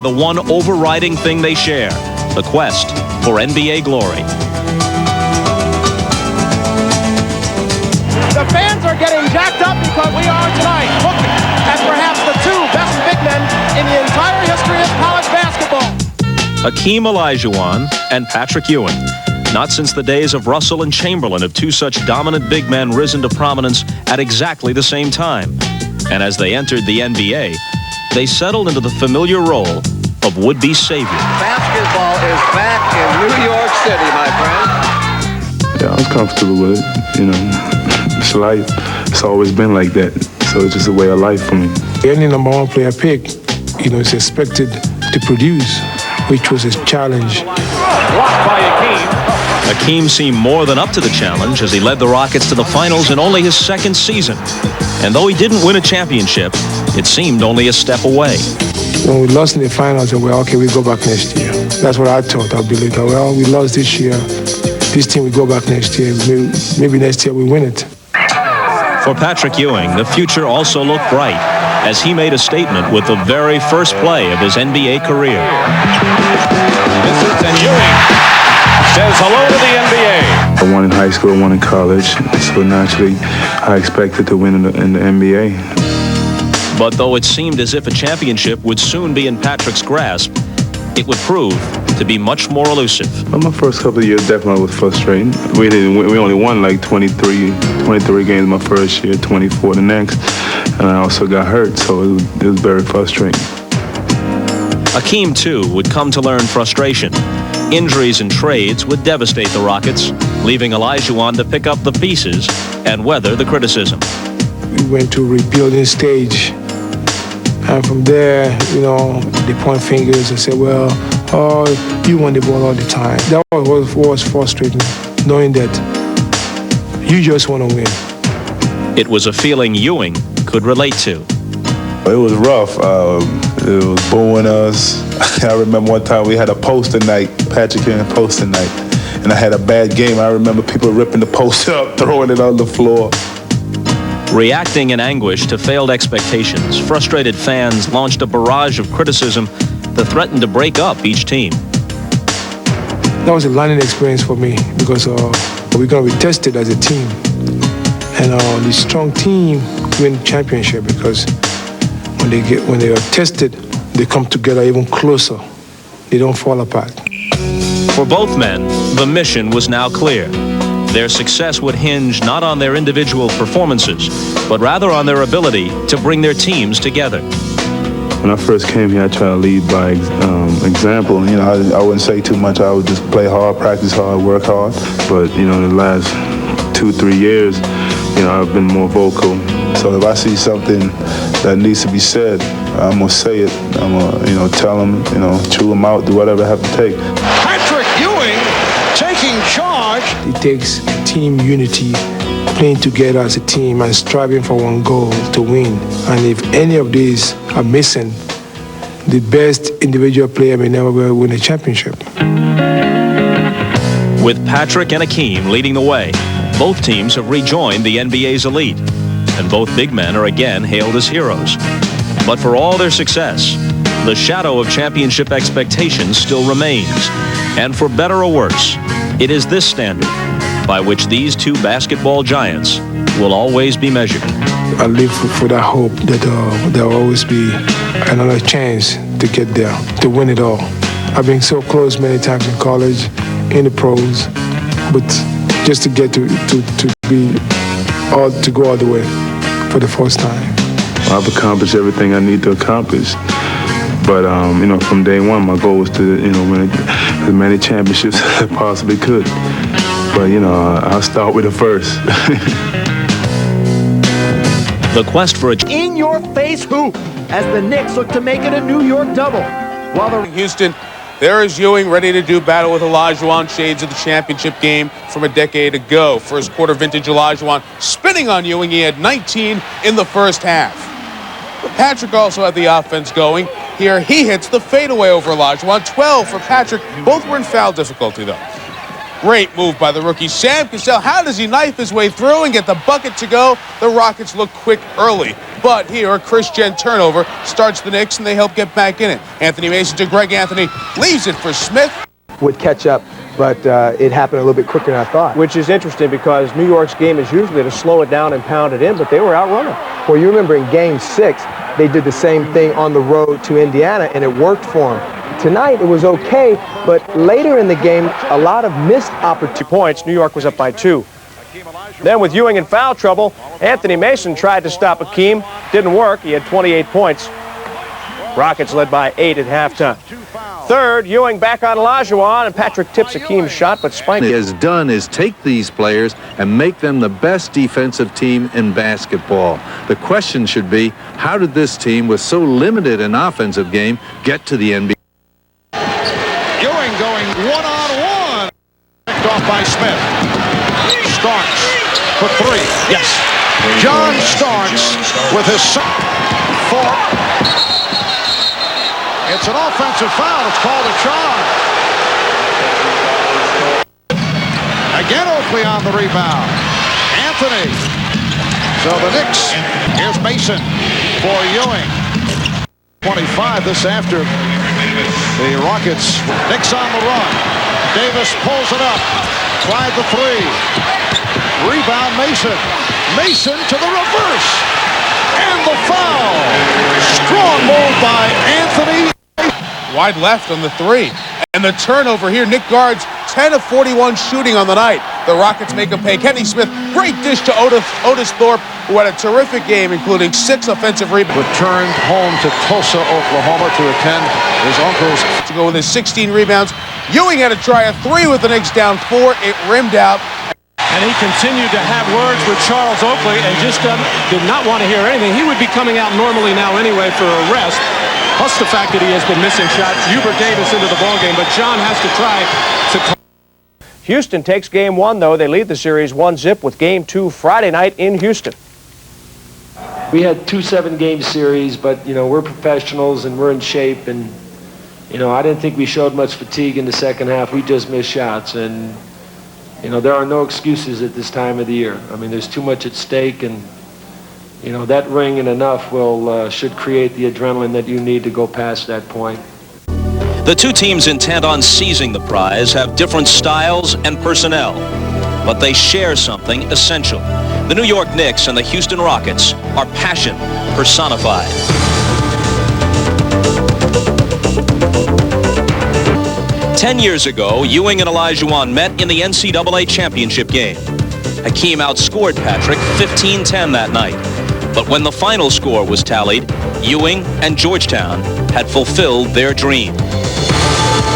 The one overriding thing they share, the quest for NBA glory. The fans are getting jacked up because we are tonight looking at perhaps the two best big men in the entire history of college basketball. Hakeem Olajuwon and Patrick Ewing. Not since the days of Russell and Chamberlain have two such dominant big men risen to prominence at exactly the same time. And as they entered the NBA, they settled into the familiar role of would-be savior. Basketball is back in New York City, my friend. Yeah, I was comfortable with it. You know, it's life. It's always been like that. So it's just a way of life for me. Any number one player pick, you know, is expected to produce, which was a challenge. Blocked by Hakeem. Hakeem seemed more than up to the challenge as he led the Rockets to the finals in only his second season. And though he didn't win a championship, it seemed only a step away. When we lost in the finals, we were okay, we go back next year. That's what I thought. I believed that, well, we lost this year. This team, we go back next year. Maybe next year we win it. For Patrick Ewing, the future also looked bright as he made a statement with the very first play of his NBA career. And Ewing says hello to the NBA. I won in high school, I won in college, so naturally I expected to win in the NBA. But though it seemed as if a championship would soon be in Patrick's grasp, it would prove to be much more elusive. Well, my first couple of years definitely was frustrating. We only won like 23 games my first year, 24 the next, and I also got hurt, so it was very frustrating. Hakeem, too, would come to learn frustration. Injuries and trades would devastate the Rockets, leaving Olajuwon to pick up the pieces and weather the criticism. We went to a rebuilding stage. And from there, you know, they point fingers and say, well, oh, you want the ball all the time. That was frustrating, knowing that you just want to win. It was a feeling Ewing could relate to. It was rough. It was booing us. I remember one time we had a poster night, Patrick and poster night, and I had a bad game. I remember people ripping the poster up, throwing it on the floor. Reacting in anguish to failed expectations, frustrated fans launched a barrage of criticism that threatened to break up each team. That was a learning experience for me because we're going to be tested as a team. And the strong team win the championship because when they are tested, they come together even closer. They don't fall apart. For both men, the mission was now clear. Their success would hinge not on their individual performances, but rather on their ability to bring their teams together. When I first came here, I tried to lead by example. You know, I wouldn't say too much. I would just play hard, practice hard, work hard. But, you know, in the last 2-3 years, you know, I've been more vocal. So if I see something that needs to be said, I'm going to say it. I'm going to, you know, tell them, you know, chew them out, do whatever I have to take. Patrick Ewing taking charge. It takes team unity, playing together as a team and striving for one goal to win. And if any of these are missing, the best individual player may never win a championship. With Patrick and Hakeem leading the way, both teams have rejoined the NBA's elite, and both big men are again hailed as heroes. But for all their success, the shadow of championship expectations still remains. And for better or worse, it is this standard by which these two basketball giants will always be measured. I live for that hope that there will always be another chance to get there, to win it all. I've been so close many times in college, in the pros, but just to get to go all the way for the first time. I've accomplished everything I need to accomplish. But, you know, from day one, my goal was to, you know, win as many championships as I possibly could. But, you know, I'll start with the first. The quest for a In-your-face hoop as the Knicks look to make it a New York double. While the Houston, there is Ewing ready to do battle with Olajuwon, shades of the championship game from a decade ago. First quarter vintage Olajuwon spinning on Ewing. He had 19 in the first half. But Patrick also had the offense going. Here he hits the fadeaway over Olajuwon. 12 for Patrick. Both were in foul difficulty, though. Great move by the rookie Sam Cassell. How does he knife his way through and get the bucket to go? The Rockets look quick early But here, a Christian turnover starts the Knicks, and they help get back in it. Anthony Mason to Greg Anthony, leaves it for Smith. Would catch up, but it happened a little bit quicker than I thought. Which is interesting because New York's game is usually to slow it down and pound it in, but they were outrunning. Well, you remember in Game 6, they did the same thing on the road to Indiana, and it worked for them. Tonight, it was okay, but later in the game, a lot of missed opportunity points. New York was up by 2. Then with Ewing in foul trouble, Anthony Mason tried to stop Hakeem. Didn't work. He had 28 points. Rockets led by 8 at halftime. Third, Ewing back on Olajuwon, and Patrick tips Hakeem's shot, but Spike has done is take these players and make them the best defensive team in basketball. The question should be, how did this team with so limited an offensive game get to the NBA? Ewing going one-on-one. Picked off by Smith. Starks for 3. Yes. John Starks with his fourth. It's an offensive foul. It's called a charge. Again, Oakley on the rebound. Anthony. So the Knicks. Here's Mason for Ewing. 25 this after the Rockets. Knicks on the run. Davis pulls it up. Tried the 3. Rebound Mason. Mason to the reverse. And the foul. Strong move by Anthony. Wide left on the 3. And the turnover here, Nick guards 10 of 41 shooting on the night. The Rockets make him pay. Kenny Smith, great dish to Otis Thorpe, who had a terrific game, including 6 offensive rebounds. Returned home to Tulsa, Oklahoma to attend his uncle's. To go with his 16 rebounds. Ewing had to try a 3 with the Knicks down 4. It rimmed out. And he continued to have words with Charles Oakley and just did not want to hear anything. He would be coming out normally now anyway for a rest. Plus the fact that he has been missing shots. Hubert Davis into the ballgame, but John has to try to... Houston takes Game 1, though. They lead the series 1-0 with Game 2 Friday night in Houston. We had 2 7-game series, but, you know, we're professionals and we're in shape. And, you know, I didn't think we showed much fatigue in the second half. We just missed shots. And, you know, there are no excuses at this time of the year. I mean, there's too much at stake, and, you know, that ring and enough should create the adrenaline that you need to go past that point. The two teams intent on seizing the prize have different styles and personnel, but they share something essential. The New York Knicks and the Houston Rockets are passion personified. Ten years ago, Ewing and Olajuwon met in the NCAA championship game. Hakeem outscored Patrick 15-10 that night. But when the final score was tallied, Ewing and Georgetown had fulfilled their dream.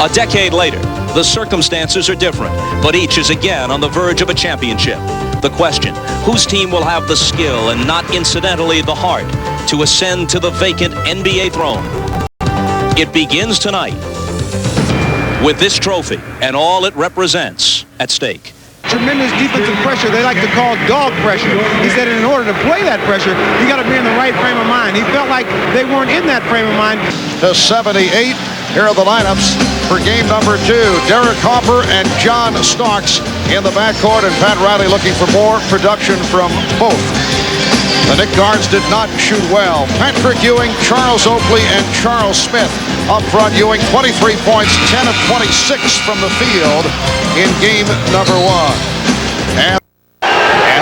A decade later, the circumstances are different, but each is again on the verge of a championship. The question, whose team will have the skill and not incidentally the heart to ascend to the vacant NBA throne? It begins tonight with this trophy and all it represents at stake. Tremendous defensive pressure they like to call dog pressure. He said in order to play that pressure, you got to be in the right frame of mind. He felt like they weren't in that frame of mind. To 78. Here are the lineups for game number 2. Derek Harper and John Starks in the backcourt, and Pat Riley looking for more production from both. The Knicks guards did not shoot well. Patrick Ewing, Charles Oakley, and Charles Smith up front. Ewing 23 points, 10 of 26 from the field in game number 1. And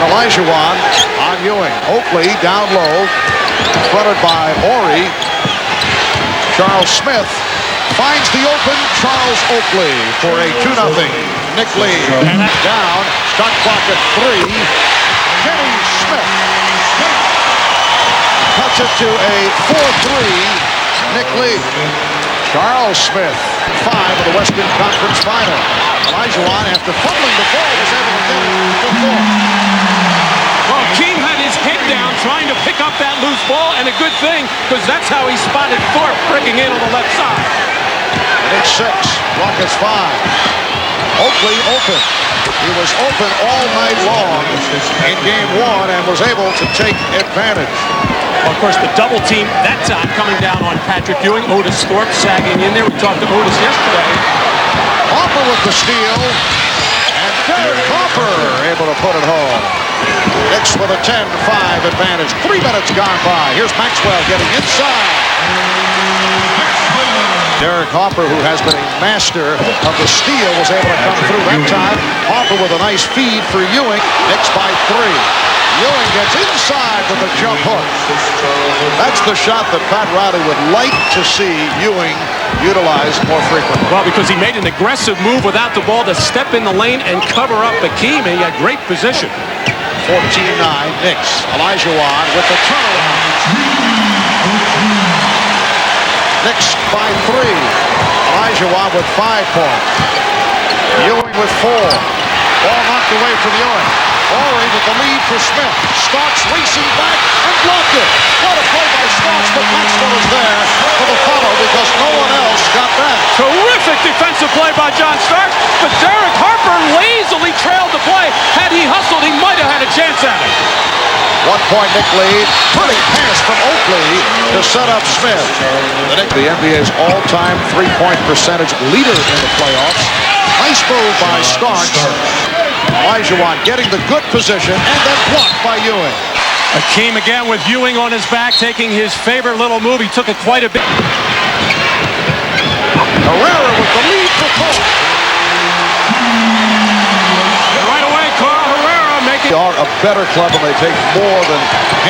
Olajuwon on Ewing. Oakley down low, fronted by Horry. Charles Smith finds the open Charles Oakley for a 2-0 Knick lead. Down, shot clock at 3. Kenny Smith cuts it to a 4-3 Knick lead. Charles Smith, 5 of the Western Conference Final. Olajuwon, after fumbling the ball, was able to get it for 4. Well, Hakeem had his head down trying to pick up that loose ball, and a good thing, because that's how he spotted Thorpe breaking in on the left side. Knicks 6, Rockets 5. Oakley open. He was open all night long in game 1 and was able to take advantage. Well, of course, the double team that time coming down on Patrick Ewing. Otis Thorpe sagging in there. We talked to Otis yesterday. Harper with the steal. And Derek Harper able to put it home. Knicks with a 10-5 advantage. 3 minutes gone by. Here's Maxwell getting inside. Derek Harper, who has been a master of the steal, was able to come through that time. Harper with a nice feed for Ewing. Knicks by 3. Ewing gets inside with a jump hook. That's the shot that Pat Riley would like to see Ewing utilize more frequently. Well, because he made an aggressive move without the ball to step in the lane and cover up Hakeem, and he had great position. 14-9 Knicks. Olajuwon with the turnaround. Knicks by 3. Olajuwon with 5 points. Ewing with 4. Ball knocked away from Ewing. Horry with the lead for Smith. Starks racing back and blocked it. What a play by Starks, but Maxwell is there for the follow because no one else got that. Terrific defensive play by John Starks, but Derek Harper lazily trailed the play. Had he hustled, he might have had a chance at it. 1-point Knick lead. Pretty pass from Oakley to set up Smith. The NBA's all-time three-point percentage leader in the playoffs. Nice move by Starks. Olajuwon getting the good position and then blocked by Ewing. Hakeem again with Ewing on his back, taking his favorite little move. He took it quite a bit. Herrera with the lead for Paul. Right away, Carl Herrera making... They are a better club and they take more than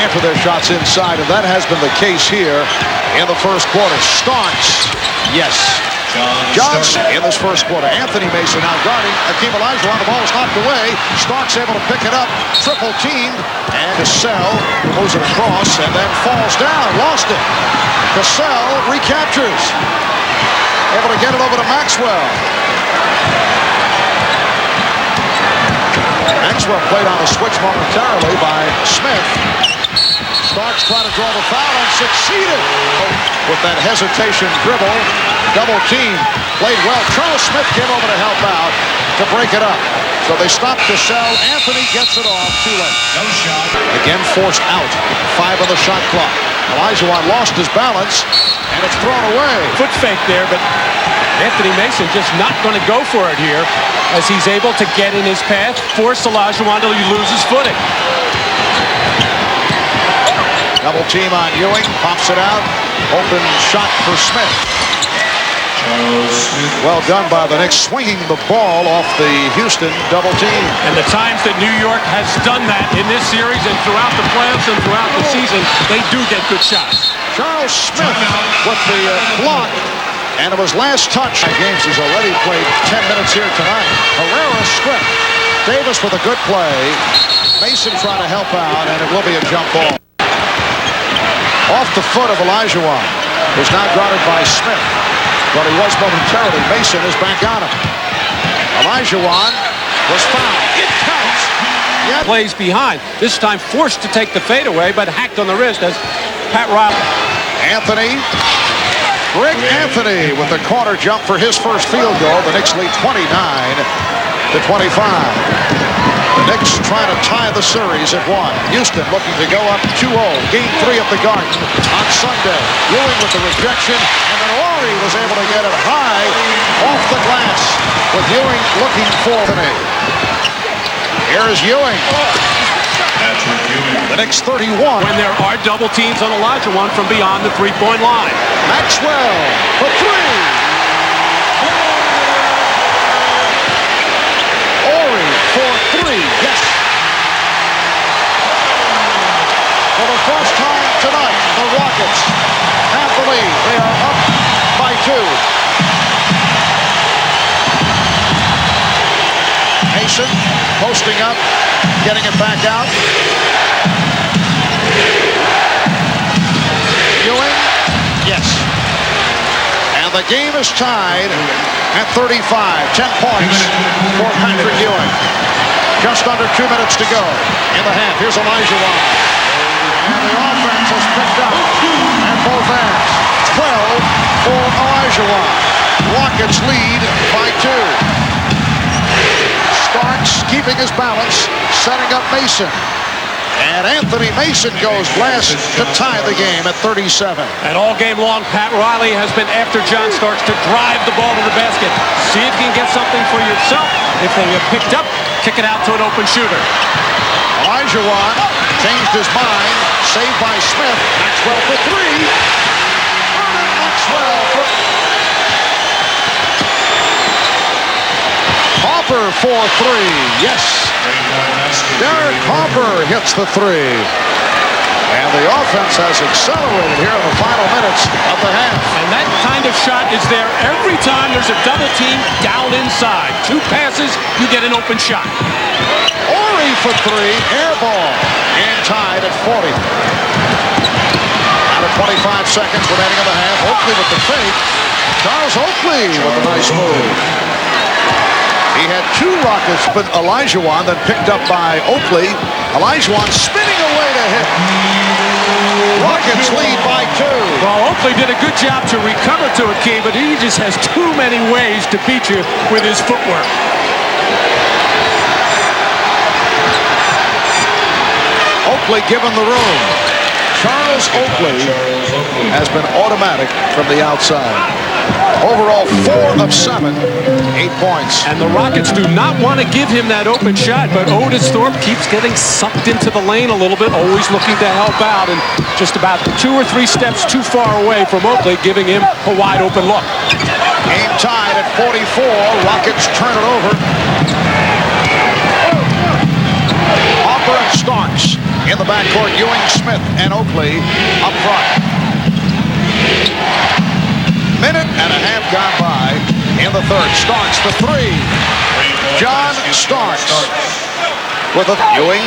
half of their shots inside, and that has been the case here in the first quarter. Starks, yes. Johnson in this first quarter. Anthony Mason now guarding Hakeem Olajuwon. The ball is knocked away. Starks able to pick it up. Triple teamed. And Cassell moves it across and then falls down. Lost it. Cassell recaptures. Able to get it over to Maxwell. Maxwell played on a switch momentarily by Smith. Starks trying to draw the foul and succeeded with that hesitation dribble. Double team. Played well. Charles Smith came over to help out to break it up. So they stopped Cassell. Anthony gets it off too late. No shot. Again forced out. 5 on the shot clock. Olajuwon lost his balance and it's thrown away. Foot fake there, but Anthony Mason just not going to go for it here as he's able to get in his path, force Olajuwon to lose his footing. Double team on Ewing, pops it out. Open shot for Smith. Well done by the Knicks, swinging the ball off the Houston double team. And the times that New York has done that in this series and throughout the playoffs and throughout the season, they do get good shots. Charles Smith with the block. And it was last touch. Games has already played 10 minutes here tonight. Herrera stripped. Davis with a good play. Mason trying to help out, and it will be a jump ball. Off the foot of Olajuwon, who's now guarded by Smith. But he was momentarily. Mason is back on him. Olajuwon was fouled. It counts. Yet. Plays behind. This time forced to take the fadeaway, but hacked on the wrist as Pat Riley. Anthony. Greg Anthony with the corner jump for his first field goal. The Knicks lead 29-25. The Knicks trying to tie the series at 1. Houston looking to go up 2-0. Game 3 at the Garden on Sunday. Ewing with the rejection, and then Horry was able to get it high off the glass with Ewing looking for the net. Here is Ewing. The Knicks 31. When there are double teams on Olajuwon from beyond the three-point line. Maxwell for 3. For 3, yes. For the first time tonight, the Rockets have the lead. They are up by 2. Mason posting up, getting it back out. Ewing, yes. And the game is tied at 35. 10 points for Patrick Ewing. Just under 2 minutes to go in the half. Here's Olajuwon. And the offense has picked up at both ends. 12 for Olajuwon. Rockets lead by 2. Starks keeping his balance, setting up Mason. And Anthony Mason goes last to tie the game at 37. And all game long, Pat Riley has been after John Starks to drive the ball to the basket. See if you can get something for yourself. If they get picked up, kick it out to an open shooter. Olajuwon changed his mind. Saved by Smith. Maxwell for three. Maxwell for... Harper for three. Yes. Derek Harper hits the three. And the offense has accelerated here in the final minutes of the half. And that kind of shot is there every time there's a double team down inside. 2 passes, you get an open shot. Horry for three, air ball, and tied at 40. Out of 25 seconds remaining in the half. Oakley with the fake. Charles Oakley with a nice move. He had 2 rockets, but Olajuwon then picked up by Oakley. Olajuwon spinning away to hit. Rockets lead by 2. Well, Oakley did a good job to recover to it, Key, but he just has too many ways to beat you with his footwork. Oakley given the room. Charles Oakley has been automatic from the outside. Overall, 4 of 7, 8 points. And the Rockets do not want to give him that open shot, but Otis Thorpe keeps getting sucked into the lane a little bit, always looking to help out, and just about 2 or 3 steps too far away from Oakley, giving him a wide open look. Game tied at 44. Rockets turn it over. Harper and Starks in the backcourt. Ewing, Smith, and Oakley up front. Minute and a half gone by in the third. Starks for three. John Starks with a Ewing.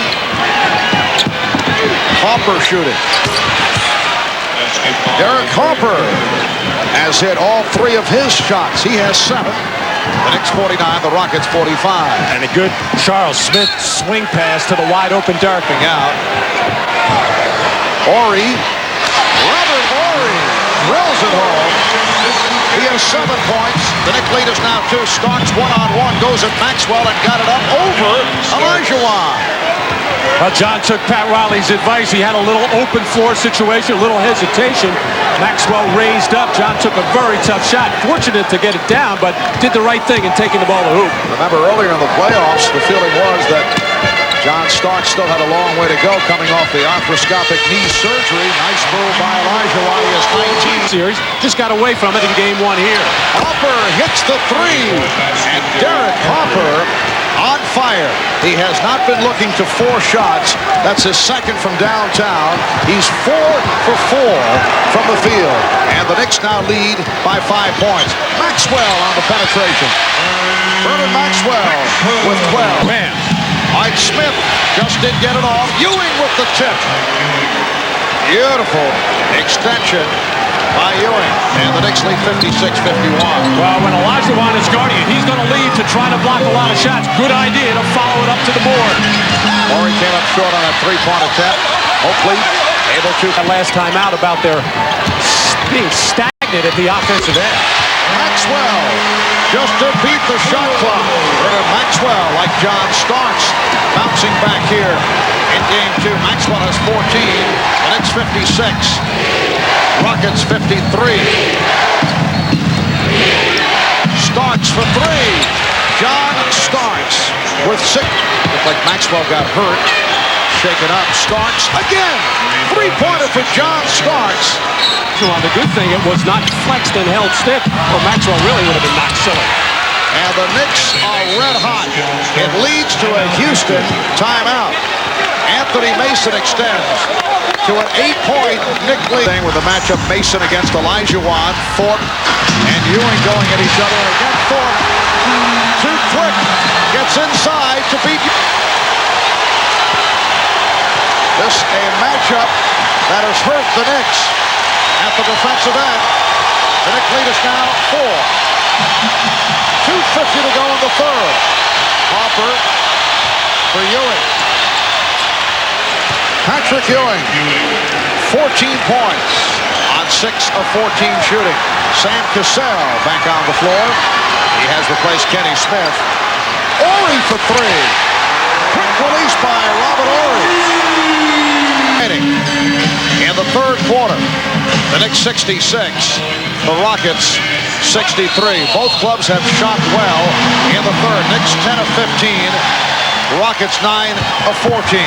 Harper shooting. Derek Harper has hit all 3 of his shots. He has 7. The Knicks 49, the Rockets 45. And a good Charles Smith swing pass to the wide open Darping out. Horry. Robert Horry drills it home. He has 7 points. The Knicks lead is now 2. Starks one-on-one, goes at Maxwell and got it up over Olajuwon. Well, John took Pat Riley's advice. He had a little open floor situation, a little hesitation. Maxwell raised up. John took a very tough shot. Fortunate to get it down, but did the right thing in taking the ball to hoop. Remember earlier in the playoffs, the feeling was that John Starks still had a long way to go coming off the arthroscopic knee surgery. Nice move by Olajuwon. He has 19. Series just got away from it in game 1 here. Harper hits the 3. And Derek Harper on fire. He has not been looking to 4 shots. That's his 2nd from downtown. He's 4 for 4 from the field. And the Knicks now lead by 5 points. Maxwell on the penetration. Vernon Maxwell with 12. Man. Mike Smith just didn't get it off. Ewing with the tip. Beautiful extension by Ewing. And the Knicks lead 56-51. Well, when Olajuwon is guarding it, he's going to lead to try to block a lot of shots. Good idea to follow it up to the board. Horry came up short on a 3-point attempt. Hopefully able to. Last time out about their being stagnant at the offensive end. Maxwell just to beat the shot clock. Maxwell, like John Starks, bouncing back here in game 2. Maxwell has 14. The Knicks 56. Rockets 53. Starks for 3. John Starks with 6. Looked like Maxwell got hurt. Shaken up. Starks again. 3-pointer for John Starks. Well, the good thing, it was not flexed and held stiff, or Maxwell really would have been knocked silly. And the Knicks are red hot. It leads to a Houston timeout. Anthony Mason extends to an 8-point Knick lead. With the matchup Mason against Olajuwon, Thorpe and Ewing going at each other. Again, Thorpe, too quick, gets inside to beat. This a matchup that has hurt the Knicks at the defensive end. The Knicks lead is now 4. 2:50 to go in the third. Harper for Ewing. Patrick Ewing, 14 points on 6 of 14 shooting. Sam Cassell back on the floor. He has replaced Kenny Smith. Horry for 3. Quick release by Robert Horry. In the third quarter, the Knicks 66, the Rockets 63. Both clubs have shot well in the third. Knicks 10 of 15, Rockets 9 of 14.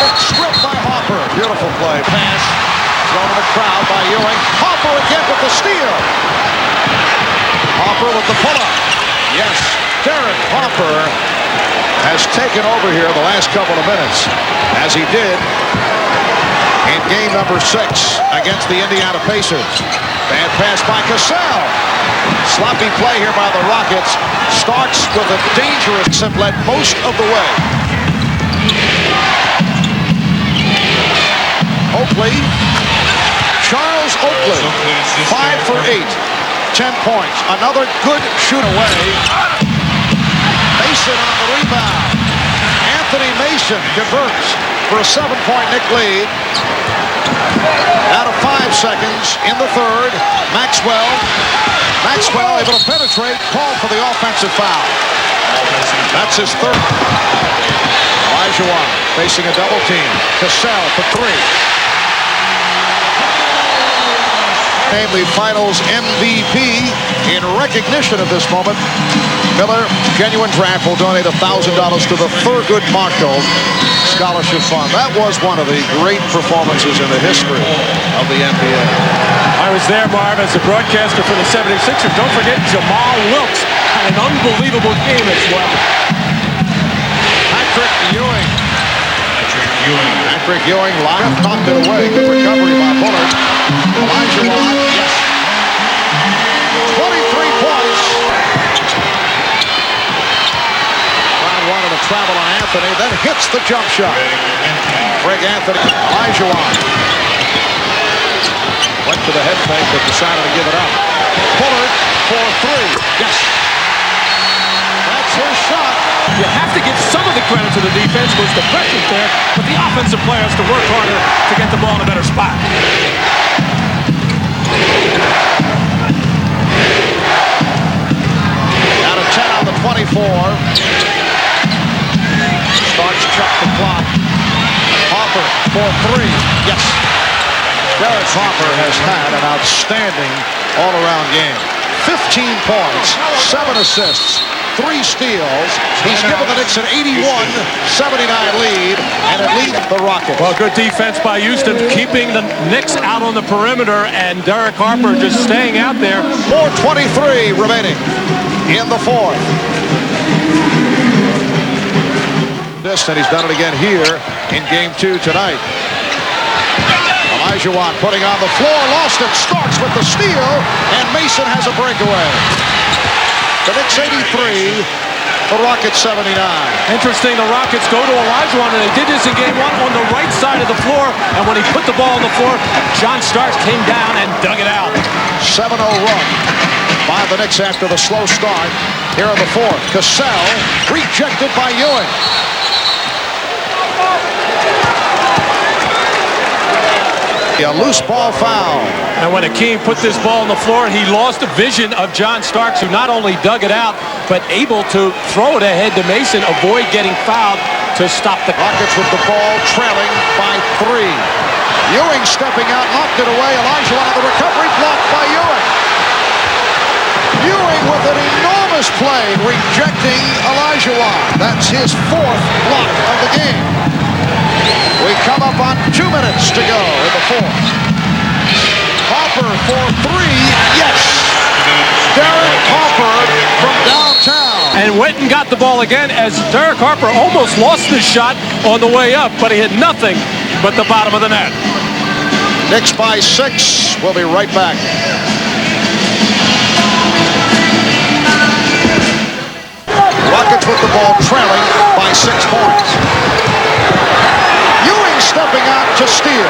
Had it stripped by Hopper. Beautiful play. Pass. Thrown in the crowd by Ewing. Hopper again with the steal. Hopper with the pull-up. Yes, Derek Hopper has taken over here the last couple of minutes, as he did in game number 6 against the Indiana Pacers. Bad pass by Cassell. Sloppy play here by the Rockets. Starks with a dangerous have led most of the way. Oakley. Charles Oakley, 5 for 8. 10 points. Another good shoot away. Mason on the rebound. Anthony Mason converts for a 7-point Knick lead. Out of 5 seconds in the third. Maxwell able to penetrate. Called for the offensive foul. That's his third. Olajuwon facing a double team. Cassell for 3. Named the Finals MVP. In recognition of this moment, Miller Genuine Draft will donate $1,000 to the Thurgood Marshall Scholarship Fund. That was one of the great performances in the history of the NBA. I was there, Marv, as a broadcaster for the 76ers. Don't forget, Jamal Wilkes had an unbelievable game as well. Patrick Ewing live knocked it away. Good recovery by Bullard. Olajuwon, yes. 23 points. Brown wanted to travel on Anthony, then hits the jump shot. Greg Anthony, Olajuwon. Went to the head fake, but decided to give it up. Bullard for 3. Yes. That's his shot. You have to give some of the credit to the defense, was the pressure there, but the offensive player has to work harder to get the ball in a better spot. Out of 10 on the 24. Starks check the clock. Hopper for 3. Yes. Derek Hopper has had an outstanding all-around game. 15 points, 7 assists, 3 steals. He's given the Knicks an 81-79 lead, and it leads the Rockets. Well, good defense by Houston, keeping the Knicks out on the perimeter, and Derek Harper just staying out there. 4:23 remaining in the fourth. And he's done it again here in game 2 tonight. Olajuwon putting on the floor, lost it. Starks with the steal, and Mason has a breakaway. The Knicks 83, the Rockets 79. Interesting, the Rockets go to Olajuwon, and they did this in game 1 on the right side of the floor, and when he put the ball on the floor, John Starks came down and dug it out. 7-0 run by the Knicks after the slow start. Here in the fourth, Cassell rejected by Ewing. A loose ball foul. And when Akeem put this ball on the floor, he lost the vision of John Starks, who not only dug it out, but able to throw it ahead to Mason, avoid getting fouled to stop the Rockets with the ball, trailing by 3. Ewing stepping out, knocked it away. Olajuwon on the recovery, blocked by Ewing. Ewing with an enormous play, rejecting Olajuwon. That's his 4th block of the game. We come up on 2 minutes to go in the fourth. Hopper for 3. Yes. Derek Hopper from downtown. And went and got the ball again, as Derek Harper almost lost his shot on the way up, but he had nothing but the bottom of the net. Knicks by 6. We'll be right back. Rockets with the ball, trailing by 6 points. Ewing stepping out to steal.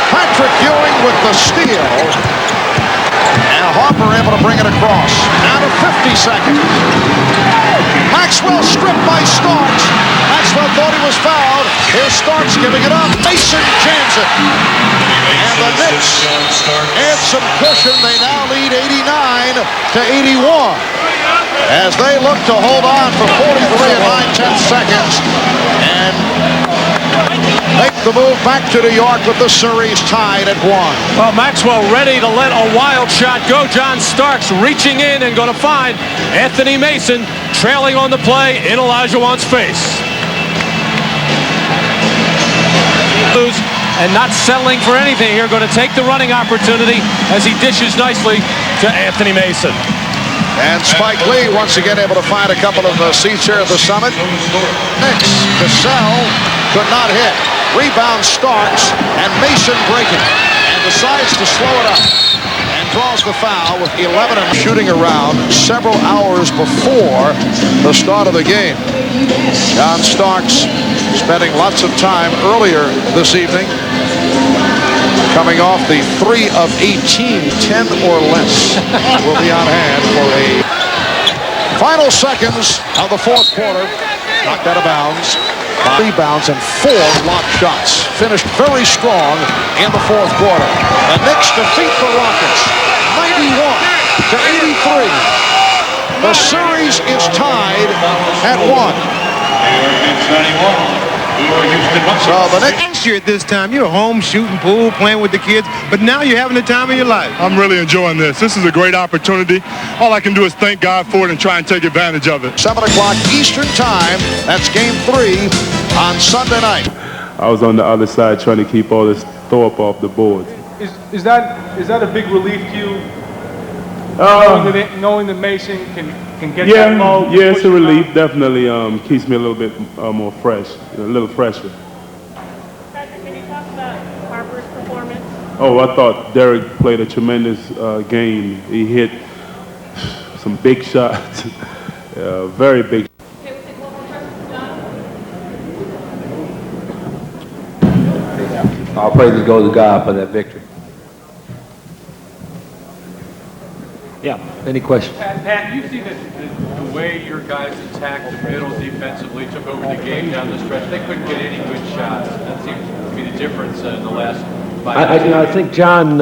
Patrick Ewing with the steal. And Harper able to bring it across. Down to 50 seconds. Maxwell stripped by Starks. Maxwell thought he was fouled. Here's Starks giving it up. Mason jams it. And the Knicks add some cushion. They now lead 89-81. As they look to hold on for 43 and 9/10 seconds. And make the move back to New York with the series tied at 1. Well, Maxwell ready to let a wild shot go. John Starks reaching in and going to find Anthony Mason trailing on the play in Olajuwon's face. And not settling for anything here, going to take the running opportunity as he dishes nicely to Anthony Mason. And Spike Lee once again able to find a couple of seats here at the Summit. Knicks, Cassell could not hit. Rebound Starks, and Mason breaking and decides to slow it up and draws the foul with 11 and shooting around several hours before the start of the game. John Starks spending lots of time earlier this evening coming off the 3 of 18, 10 or less will be on hand for a final seconds of the fourth quarter. Knocked out of bounds. 5 rebounds and 4 blocked shots. Finished very strong in the fourth quarter. The Knicks defeat the Rockets 91-83. The series is tied at 1. So the next year at this time, you're home shooting pool, playing with the kids, but now you're having the time of your life. I'm really enjoying this. This is a great opportunity. All I can do is thank God for it and try and take advantage of it. 7 o'clock Eastern time. That's game 3 on Sunday night. I was on the other side trying to keep all this Thorpe off the board. Is that a big relief to you? Knowing that Mason can get that low? Yeah, it's a relief. Definitely keeps me a little bit more fresh, a little fresher. Patrick, can you talk about Harper's performance? Oh, I thought Derek played a tremendous game. He hit some big shots, very big. Okay, we'll take one more question, John. All praises go to God for that victory. Yeah, any questions? Pat, you see the way your guys attacked the middle defensively, took over the game down the stretch. They couldn't get any good shots. That seems to be the difference in the last 5 minutes. I think John,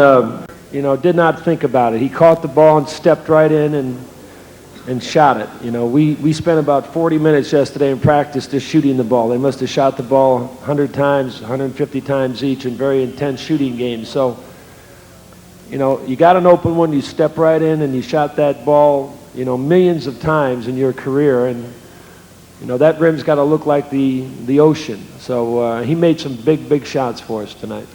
did not think about it. He caught the ball and stepped right in and shot it. We spent about 40 minutes yesterday in practice just shooting the ball. They must have shot the ball 100 times, 150 times each in very intense shooting games. So, you got an open one, you step right in and you shot that ball, millions of times in your career. And, that rim's got to look like the ocean. So he made some big shots for us tonight.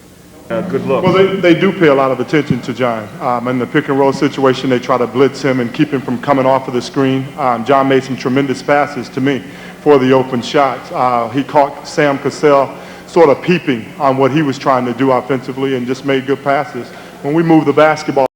Good luck. Well, they do pay a lot of attention to John. In the pick and roll situation, they try to blitz him and keep him from coming off of the screen. John made some tremendous passes to me for the open shots. He caught Sam Cassell sort of peeping on what he was trying to do offensively and just made good passes. When we move the basketball